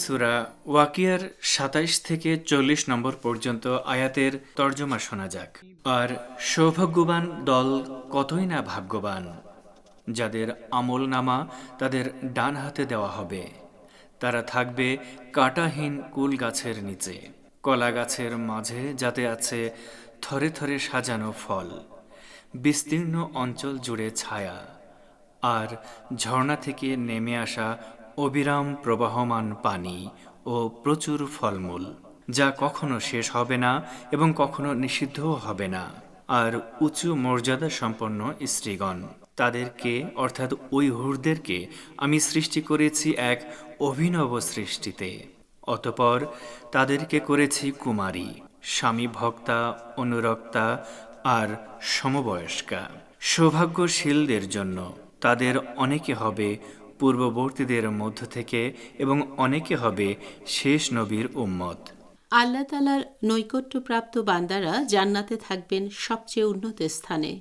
সূরা ওয়াকিয়ার ২৭ থেকে ৪০ নম্বর পর্যন্ত আয়াতের তর্জমা শোনা যাক। আর সৌভাগ্যবান দল কতই না ভাগ্যবান, যাদের আমলনামা তাদের ডান হাতে দেওয়া হবে। তারা থাকবে কাঁটাহীন কুল গাছের নিচে, কলা গাছের মাঝে যাতে আছে থরে থরে সাজানো ফল, বিস্তীর্ণ অঞ্চল জুড়ে ছায়া, আর ঝর্ণা থেকে নেমে আসা অবিরাম প্রবাহমান পানি ও প্রচুর ফলমূল, যা কখনো শেষ হবে না এবং কখনো নিষিদ্ধও হবে না। আর উঁচু মর্যাদা সম্পন্ন স্ত্রীগণ, তাদেরকে অর্থাৎ ওই হুরদেরকে আমি সৃষ্টি করেছি এক অভিনব সৃষ্টিতে। অতপর তাদেরকে করেছি কুমারী, স্বামী ভক্তা, অনুরক্তা আর সমবয়স্কা। সৌভাগ্যশীলদের জন্য তাদের অনেকে হবে পূর্ববর্তীদের মধ্য থেকে এবং অনেকে হবে শেষ নবীর উম্মত। আল্লাহ তাআলার নৈকট্যপ্রাপ্ত বান্দারা জান্নাতে থাকবেন সবচেয়ে উন্নত স্থানে।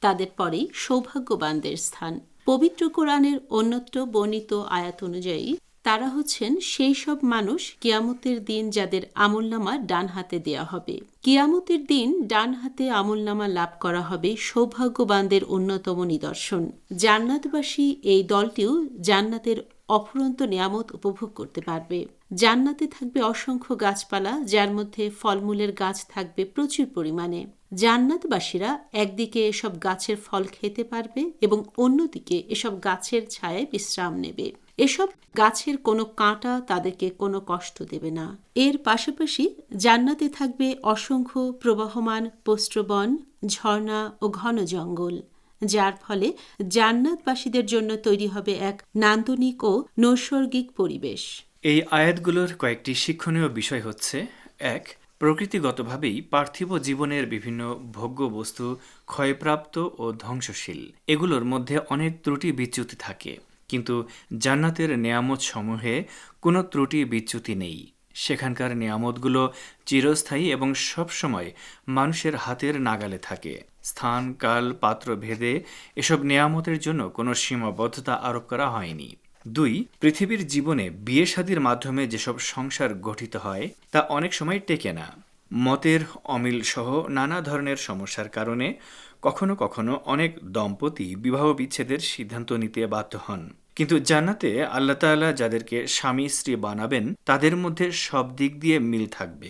তাদের পরেই সৌভাগ্যবানদের স্থান। পবিত্র কোরআনের অন্যত্র বর্ণিত আয়াত অনুযায়ী তারা হচ্ছেন সেই সব মানুষ কিয়ামতের দিন যাদের আমলনামা ডান হাতে দেয়া হবে। কিয়ামতের দিন ডান হাতে আমলনামা লাভ করা হবে সৌভাগ্যবানদের অন্যতম নিদর্শন। জান্নাতবাসী এই দলটিও জান্নাতের অফুরন্ত নিয়ামত উপভোগ করতে পারবে। জান্নাতে থাকবে অসংখ্য গাছপালা, যার মধ্যে ফলমূলের গাছ থাকবে প্রচুর পরিমাণে। জান্নাতবাসীরা একদিকে এসব গাছের ফল খেতে পারবে এবং অন্যদিকে এসব গাছের ছায়ায় বিশ্রাম নেবে। এসব গাছের কোনো কাঁটা তাদেরকে কোনো কষ্ট দেবে না। এর পাশাপাশি জান্নাতে থাকবে অসংখ্য প্রবাহমান পস্ত্রবন, ঝর্ণা ও ঘন জঙ্গল, যার ফলে জান্নাতবাসীদের জন্য তৈরি হবে এক নান্দনিক ও নৈসর্গিক পরিবেশ। এই আয়াতগুলোর কয়েকটি শিক্ষণীয় বিষয় হচ্ছে: এক, প্রকৃতিগতভাবেই পার্থিব জীবনের বিভিন্ন ভোগ্য বস্তু ক্ষয়প্রাপ্ত ও ধ্বংসশীল। এগুলোর মধ্যে অনেক ত্রুটি বিচ্যুতি থাকে, কিন্তু জান্নাতের নেয়ামত সমূহে কোনো ত্রুটি বিচ্যুতি নেই। সেখানকার নেয়ামতগুলো চিরস্থায়ী এবং সবসময় মানুষের হাতের নাগালে থাকে। স্থান, কাল, পাত্র ভেদে এসব নেয়ামতের জন্য কোনো সীমাবদ্ধতা আরোপ করা হয়নি। দুই, পৃথিবীর জীবনে বিয়ে শাদীর মাধ্যমে যেসব সংসার গঠিত হয় তা অনেক সময় টেকে না। মতের অমিল সহ নানা ধরনের সমস্যার কারণে কখনো কখনো অনেক দম্পতি বিবাহ বিচ্ছেদের সিদ্ধান্ত নিতে বাধ্য হন। কিন্তু জান্নাতে আল্লাহ তাআলা যাদেরকে স্বামী স্ত্রী বানাবেন তাদের মধ্যে সব দিক দিয়ে মিল থাকবে।